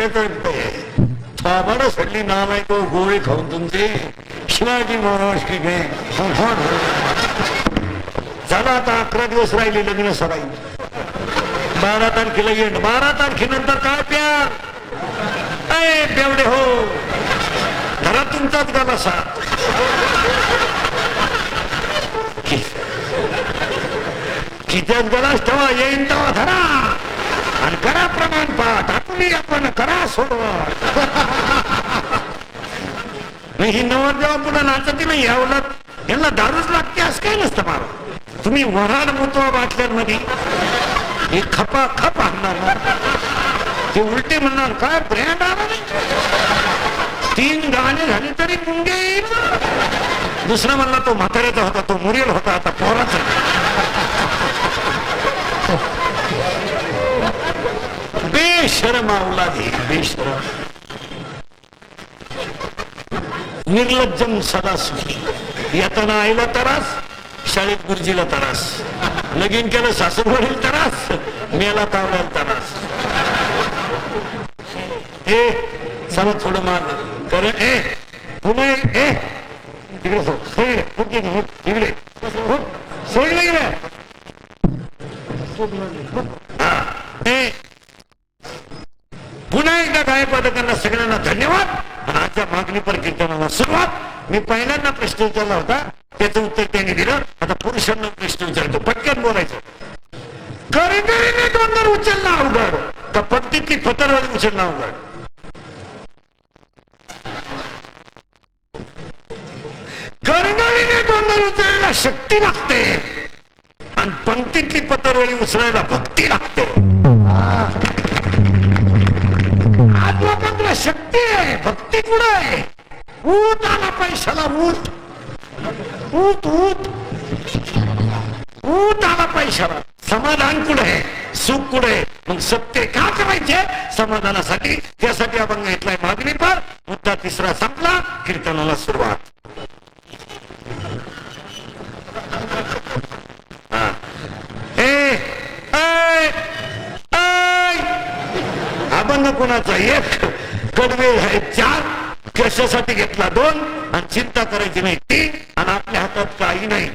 थोबाड sadly नालाय तो गोळी खाऊन तुमचे शिवाजी महाराज की गे झाला. आता 11 दिवस राहिले लग्न सराई. 12 तारखेला येण. 12 तारखेनंतर काय प्यार बेवडे हो घरात तुमचाच गाला सा कित्यात गलास तेव्हा येईन तेव्हा धरा आणि करा प्रमाणपाठ. आपण करा सोडवा. ही नवरदेवा पुन्हा नाचती नाही. यावलं यांना दारूच लागते असं काही नसतं मला. तुम्ही वराड मोतवा बाटल्यांमध्ये हे खपा खप आणणार ते उलटे म्हणणार काय ब्रँड आला नाही. 3 गाणे झाले तरी मुंगे येईल. दुसरा म्हणला तो म्हाताऱ्याचा होता तो मुरेल होता आता पोराचा. बेशरम अवलादी बेशरम. निर्लज्जम सदा सुखी. येताना आईला त्रास शाळेत गुरुजीला त्रास. लगीन केलं सासूरवडील त्रास मेला तावला त्रास. ए चला थोडं मार कर. पुन्हा तिकडे इकडे सोडलं गेलं. पुन्हा एकदा गायकवादकांना सगळ्यांना धन्यवाद. आजच्या मागणीपर कीर्तनाला सुरुवात. मी पहिल्यांदा प्रश्न विचारला होता त्याचं उत्तर त्यांनी दिलं. आता पुरुषांना प्रश्न विचारतो पटकन बोलायचं. करंगळीने डोंगर उचलला अवघड का पट्टीतली पतरवाली उचलला अवघड. करंगळीने डोंगर उचलायला शक्ती लागते आणि पंक्तीतली पतरवाली उचलायला भक्ती लागते. आज लोकांना शक्ती आहे भक्ती कुठं आहे. ऊत आला पैशाला ऊत ऊत ऊत ऊत आला पैशाला. समाधान कुठे आहे सुख कुठे आहे. मग सत्य का करायचे समाधानासाठी. त्यासाठी आपण घेतलाय मागणी पर. मुद्दा 3रा संपला. कीर्तनाला सुरुवात. अभंग कोणाचा 1 कडवे आहे 4. कशासाठी घेतला 2 आणि चिंता करायची नाही 3 आणि आपल्या हातात काही नाही.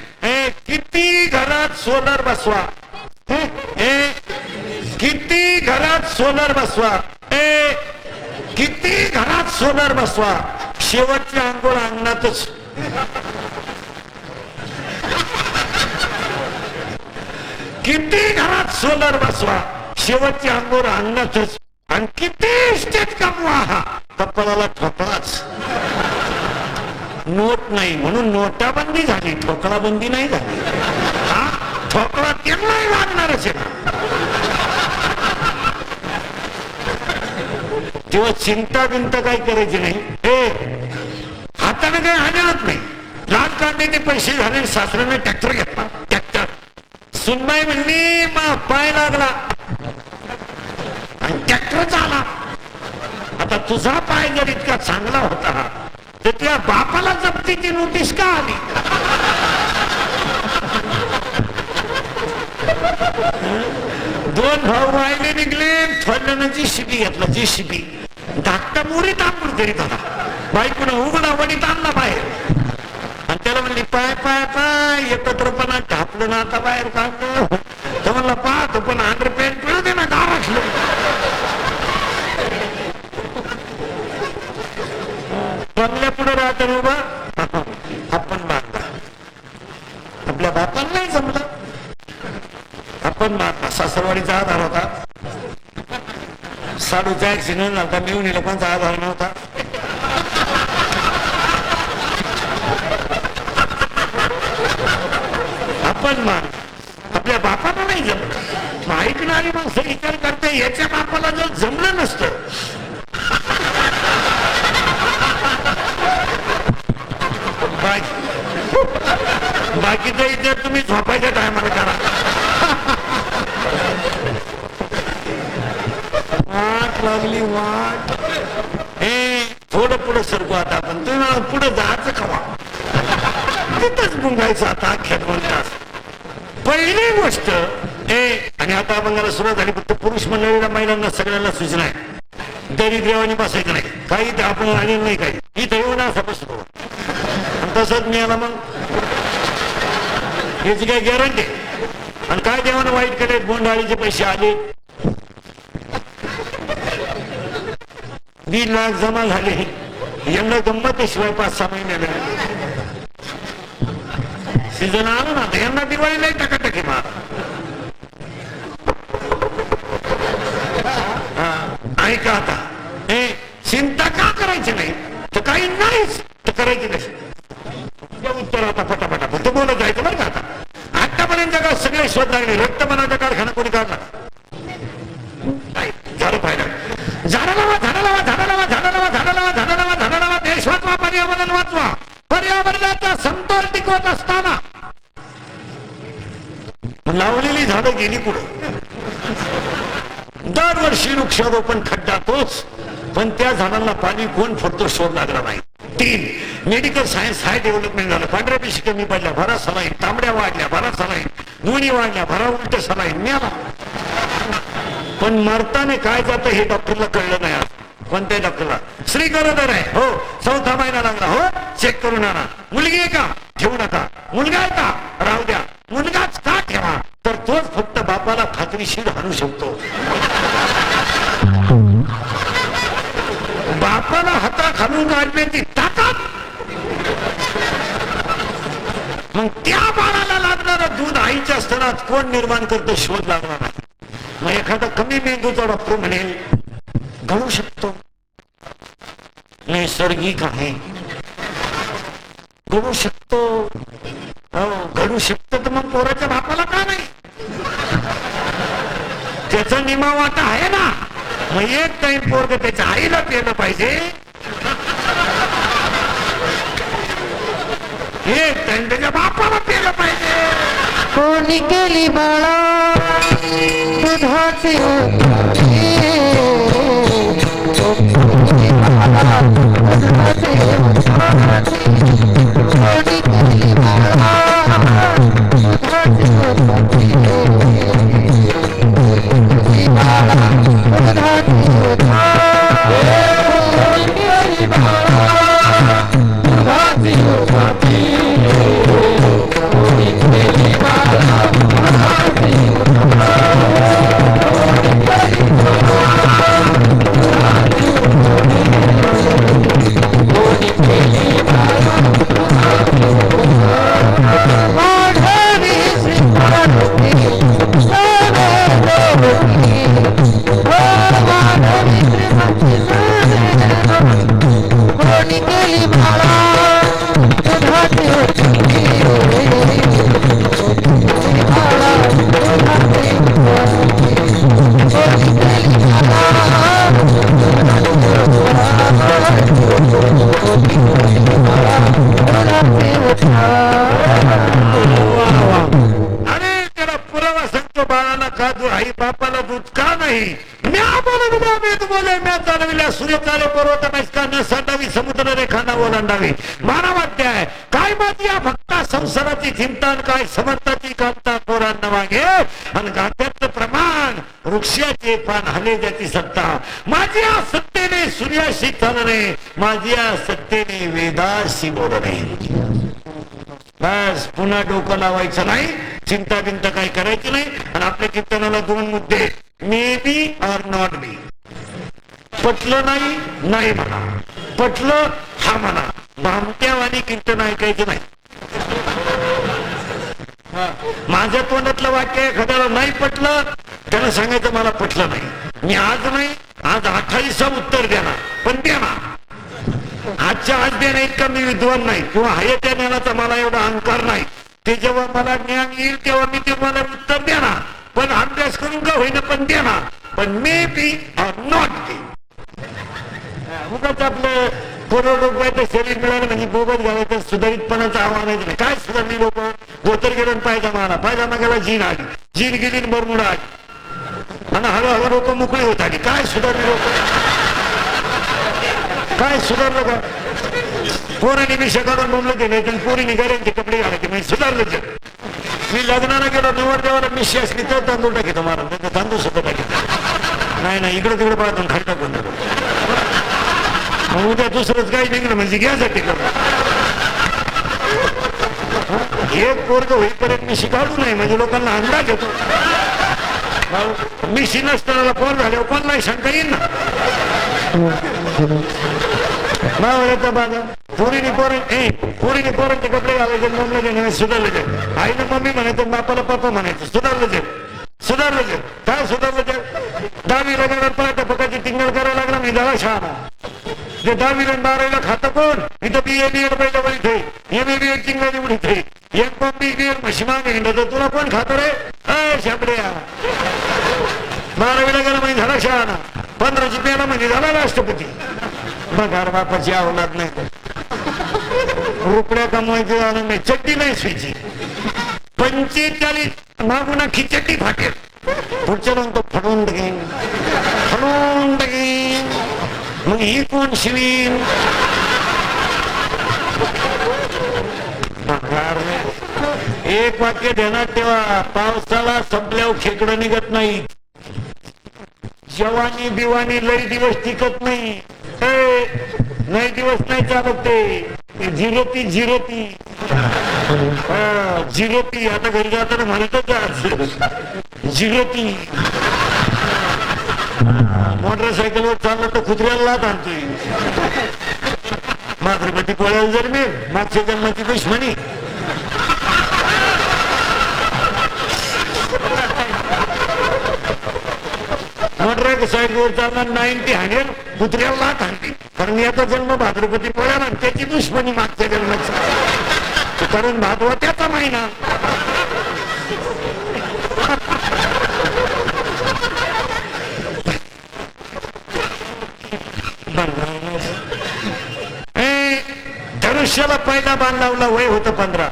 किती घरात सोलर बसवा. किती घरात सोलर बसवा. किती घरात सोलर बसवा. शेवटची आंघोळ अंगणातच. किती घरात सोलर बसवा. शेवटची आंघोळ अंगणातच. आणि किती स्टेट कमवा कपाळाला ठोकळाच. नोट नाही म्हणून नोटाबंदी झाली. ठोकळा बंदी नाही झाली. ठोकळा त्यांनाही लागणारच आहे. तेव्हा चिंता बिंता काही करायची नाही. हाताने काही हाणत नाही. लाल कांद्याचे पैसे झाले. सासऱ्याने ट्रॅक्टर घेतला. ट्रॅक्टर सुनबाई म्हणली पाय लागला आणि ट्रॅक्टर चाला. आता तुझा पाय जर इतका चांगला होता तर तुझ्या बापाला जप्तीची नोटीस का आली. 2 भाऊ राहिले निघले. थोड्यानं JCB घेतला. JCB धाकटा मोरीत आंघोळ करीत होता. बायकोनं उघडा वडीत आणला बाहेर आणि त्याला म्हणली पाय पाय पाय एकत्रपणा ढापलं ना आता बाहेर काढलं. तर म्हणला पाहतो पण अंडरपॅन्ट पिळू दे ना गावातलं. बंगल्या पुढे राहत उभा आपण मारला. आपल्या बापाला नाही जमलं आपण मारला. सासरवाडीचा आधार होता. साडूचा ऍक्सिडेंट झाला. मिळून लोकांचा आधार नव्हता. आपण मान आपल्या बापाला नाही जमलं. ऐकणारी माणसं विचार करते याच्या बापाला जर जमलं नसतं बाकीचा इतर तुम्ही झोपायच्या टायमाला करा. वाट लागली वाट. थोडं पुढं सरकू आता आपण. तुम्ही मला पुढे जायचं खवा तिथंच मुंगायचं आता अख्यात म्हणतात. पहिली गोष्ट आणि आता अभंगाला सुरुवात झाली. फक्त पुरुष मंडळीला महिलांना सगळ्यांना सूचना आहे. दरिद्र्यावानी बसायचं नाही, काही ते आपण आणेल नाही, काही इथं येऊन असा बसतो तसंच मिळाला मग याची काय गॅरंटी. आणि काय देवानं वाईट केले, बोंडाळीचे पैसे आले, 2 लाख जमा झाले. यंदा गंमत शिवाय 5-6 महिन्याला सीजन आलं ना, यंदा दिवाळीला टकाटकी मार. ऐका आता, हे चिंता का करायची नाही तर काही नाहीच तर करायची नाही. उत्तर आता पटापटा फक्त बोलत जायचं बरं का. आता आतापर्यंत जगात सगळे शोध लागले, रक्त बनाचा कारखाना कोणी काढला नाही. झालं पाहिलं, झाडं लावा, झाडं लावा, झाडं लावा, झाडं लावा, झाडं लावा, झाडं लावा, झाडं लावा, देश वाचवा, पर्यावरण वाचवा. पर्यावरणाचा समतोल टिकवत असताना लावलेली झाडं गेली पुढे. दरवर्षी वृक्षारोपण खड्डा तोच, पण त्या झाडांना पाणी कोण फक्त शोध लागला नाही. 3 मेडिकल सायन्स हाय डेव्हलपमेंट झालं, पांढऱ्या पेशी कमी पडल्या, भरा सलाईन, तांबड्या वाढल्या, भरा सलाईन, दोन्ही वाढल्या, भरा उलट सलाईन मिळाला. पण मरताने काय जातं हे डॉक्टरला कळलं नाही. कोणत्या डॉक्टरला? श्री गरोदर आहे हो, 4था महिना लागला हो, चेक करून आणा. मुलगी आहे का? ठेवू नका. मुलगा आहे का? राहू द्या. मुलगाच का ठेवा? तर तोच फक्त बापाला खात्रीशीर हाणू शकतो. बापाला हाता खालून काढण्याची ताकद, मग त्या बाळाला लागणारं दूध आईच्या स्तनात कोण निर्माण करतो शोध लागला नाही. मग एखादा कमी मेंदूचा डॉक्टर म्हणेल घडू शकतो, नैसर्गिक आहे, घडू शकतो. घडू शकतो तर मग पोराच्या बापाला का नाही? त्याचा निमा वाटा आहे ना. मग एक टाइम पोरग त्याच्या आईला पेलं पाहिजे, एक टाइम त्याच्या बापाला पेलं पाहिजे. कोणी केली बाळा दुधाची आई बापाला दूध का नाही? चालविल्या सूर्य चाले पर्वत न सांडावी समुद्र रेखा न ओलांडावी. मानवाद्य आहे काय माती या भक्ता संसाराची चिंतन, काय समर्थाची कामता पोरांना मागे. आणि गात्याचं प्रमाण वृक्षाचे पान हले ज्याची सत्ता. माझी या सत्तेने सूर्याशी चालणे, माझी या सत्तेने वेदाशी बोलणे. बस पुन्हा डोकं लावायचं नाही, चिंता बिंता काही करायची नाही. आणि आपल्या कीर्तनाला 2 मुद्दे, may be or not be. पटलं नाही नाही म्हणा, पटलं हा म्हणा. भामट्यावानी कीर्तन ऐकायचं नाही. माझ्या तोंडातलं वाक्य एखाद्याला नाही पटलं, त्याला सांगायचं मला पटलं नाही. मी आज नाही, आज 28 उत्तर देणार, पण देणार. आजच्या आज देण्या इतका मी विद्वान नाही, किंवा आहे त्या ज्ञानाचा मला एवढा अहंकार नाही. ते जेव्हा मला ज्ञान येईल तेव्हा मी तुम्हाला उत्तर देणार, पण अभ्यास करून का होईना पण देणार. पण may be or not be. उगाच आपलं करोड रुपयाचं शरीर मिळालं म्हणजे बोबत घालायचं, सुधारितपणाचं आव्हानायचं नाही. काय सुधारली लोक? धोतर गेलं पायजामा आला, पायजामा गेला जीन आली, जीन गेली बरमुडा आली, आणि हळूहळू लोक मोकळी होत आली. काय सुधारली लोक? काय सुधारलं का? पोरांनी मी काढून बोललं गेले, पोरीने घरांचे कपडे घालायचे म्हणजे सुधारलं जग. मी लग्नाला गेलो, नवर देवाला मिशी असली तर तांदूळ टाकीतो महाराज, तांदूळ सुद्धा टाकीतो. नाही नाही, इकडे तिकडे पाहतो खाली टाकून देतो. मग उद्या दुसरंच काही निघलं म्हणजे घ्यासाठी करू. एक पोरग होईपर्यंत मिशी काढू नये म्हणजे लोकांना अंदाज येतो. मिशी नसताना पोर झाल्यावर कोणलाही शंका येईल ना. बाबा पोरीने पोरांचे कपडे घालायचे, मम्मीला सुधारले जे. आईने मम्मी म्हणायचं, बापाला पप्पा म्हणायचं. सुधारलं जे काय सुधारलं जे. 10वीला गेल्यावर पाहता पकाची टिंगल करायला लागला मी झाला शहाणा. जे 10वीला 12वीला खातं कोण इथं BA पहिलं वळीत आहे, MA टिंगल उडीत आहे, MBA म्हशी मागे हिंडत, तुला कोण खातं रे शाबड्या. 12वीला गेला म्हणजे झाला शहाणा, 15ची पेला म्हणजे झाला राष्ट्रपती. बघार बापाची अवलाद नाही, रुपड्या कमवायचे झालं नाही, चड्डी नाही सुईची. 45 मागून अख्खी चड्डी फाटेल, पुढच्या तो फडवून टाकेन. मग ही कोण शिवीन. एक वाक्य ध्यानात ठेवा, पावसाला संपल्यावर खेकडं निघत नाही. जवानी बिवानी लई दिवस टिकत नाही. नाही दिवस नाही चालत ते. झिरोती आता घरी जाताना म्हणतच झिरोती. मोटरसायकलवर चाललं तर कुत्र्याला लात आणतोय. मातृपती पोळ्याला जर मी मागच्या जन्माची दुश्मनी. मोटरसायकलवर चालणार 90 हाणेल, कुत्र्याला लात आणते. कारण याचा जन्म भाद्रपती पोळ्याला, त्याची दुश्मनी मागच्या जन्माचा. कारण भादवा त्याचा महिना. धनुष्याला पहिला बाण लावला वय होतं 15.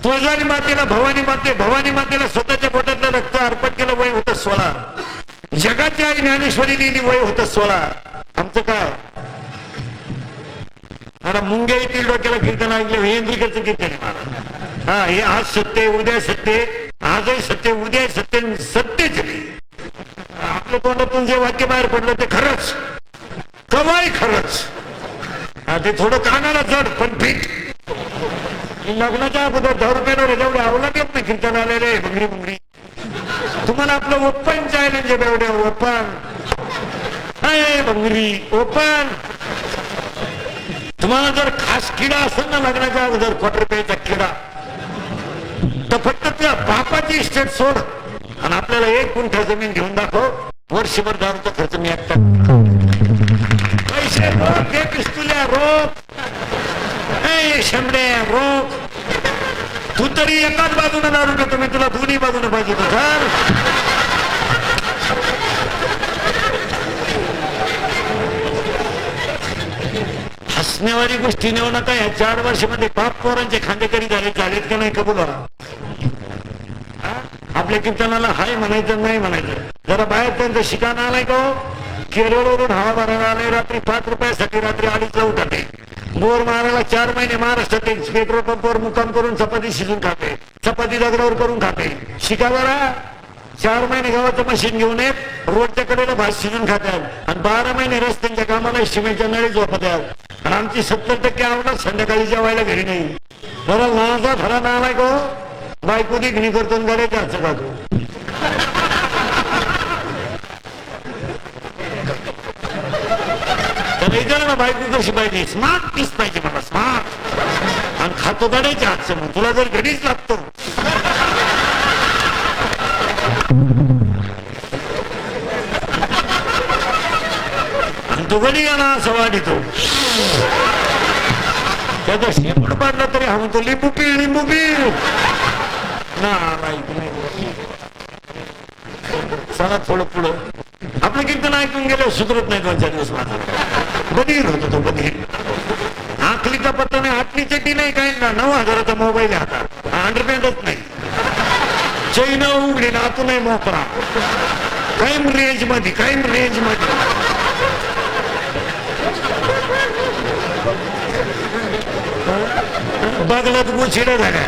तुळजानी मातेला भवानी मातेला स्वतःच्या पोटातलं रक्त अर्पण केलं वय होतं 16. जगाची आई ज्ञानेश्वरी लिहिली वय होतं 16. आमचं काय मला मुंग्या येथील डोक्याला कीर्तन ऐकलं, हे इंद्रिकरचं कीर्तन आहे. हा, हे आज सत्य उद्या सत्य, आजही सत्य उद्या सत्य, सत्यच. आपल्या तोंडातून जे वाक्य बाहेर पडलं ते खरंच, कवाय खरंच. ते थोडं कानाला जड पण पीठ. लग्नाच्या अगोदर 10 रुपयावर जेवढे अवलाद येत नाही कीर्तन आलेले भंगरी. तुम्हाला आपलं ओपन चॅलेंज आहे, एवढ्या ओपन भंगरी ओपन. तुम्हाला जर खास किडा असेल ना लग्नाच्या अगोदर ₹1 किडा, तर फक्त त्या बापाची इस्टेट सोड आणि आपल्याला 1 गुंठा जमीन घेऊन दाखव, वर्षभर दारूचा खर्च मी एकटा. पैसे रोख, हे पिस्तुल्या रोख, शंभड्या रोख. तू तरी एकाच बाजूने दारू घेतो, मी तुला दोन्ही बाजूने पाहिजे तर. हसण्यावारी गोष्टी नेऊ नका. या 4 वर्षामध्ये बाप पोरांचे खांदेकरी झालेत का नाही कबूल. आपल्या कीर्तनाला हाय म्हणायचं नाही म्हणायचं. जरा बाहेर त्यांचं शिकाणं आलाय का. केरळवरून हवा भरायला आले, रात्री 5 रुपयासाठी रात्री 2:30 उठाते. बोर मारायला 4 महिने महाराष्ट्रात पेट्रोल पंपावर मुक्काम करून चपाती शिजून खाते, चपाती दगडावर करून खाते. शिका जरा. 4 महिने गावाचं मशीन घेऊन येत, रोडच्या कडेला भात शिजून खातात आणि 12 महिने रस्त्यांच्या कामाला सिमेंटच्या नळी झोपतात. आणि आमची 70% आवडत संध्याकाळी जेवायला घरी नाही. बरं नाचा फरा नालाय को बायको दिखणी करतो गाड्याच्या हातचं खातो. ना बायको कशी पाहिजे, स्मार्ट पीस पाहिजे मला, स्मार्ट. आणि खातो गाड्याच्या हातचं. मग तुला जर घरीच लागतो. आणि तो गडी गाणं असं वाढतो. त्याचा शेपट पाडला तरी हा म्हणतो लिंबू पीळ ना. चला थोडं पुढं. आपलं कीर्तन ऐकून गेलं सुधरत नाही 2-4 दिवस. माझा बधीर होतो तो, बधीर. आखलीचा पत्ता नाही, हातली चड्डी नाही, काही ना. 9,000चा मोबाईल हातात, अंडरपॅन्टच नाही, चैन उघडी ना, आतून नाही मोकळा. कायम रेंज मध्ये. बगलात गुचिड्या झाल्या,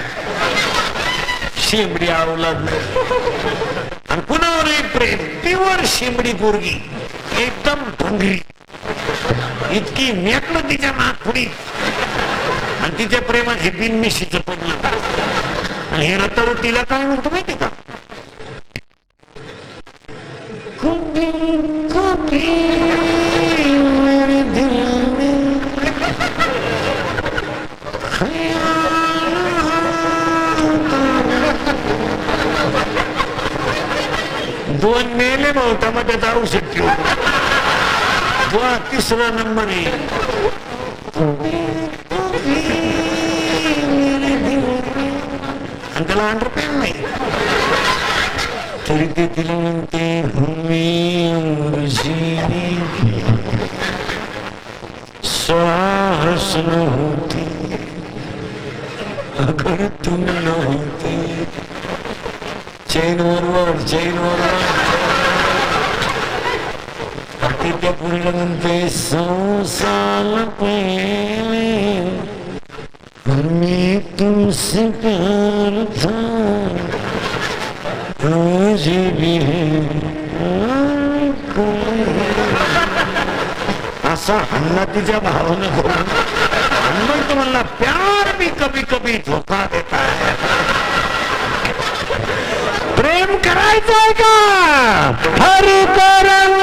शेंबडी आवलाद. आणि पुन्हा रे प्रेम, प्युअर शिमडी पोरगी, एकदम भंगरी, इतकी मेकलं तिच्या नागपुडी आणि तिच्या प्रेमात हे बिनमिशीचं पडलं. आणि हे रताळू तिला काय म्हणतो माहिती का? कभी कभी मेरे दिल में ख्याल दोन मेले नव्हता मग त्याचा औषध ठेवतो. बुवा तिसरा नंबर येईल. आणि त्याला अंडरपॅन नाही तरी ते तिला म्हणते साहस न होती अगर तुम न होती. चैन वरवर त्या पुरीला म्हणते 100 साल पहले मैं तुमसे प्यार था मुझे भी असा हन्ना तिच्या भावना करून म्हणतो म्हणला प्यार भी कभी कभी धोका देता है. प्रेम करायचंय का? हरी करम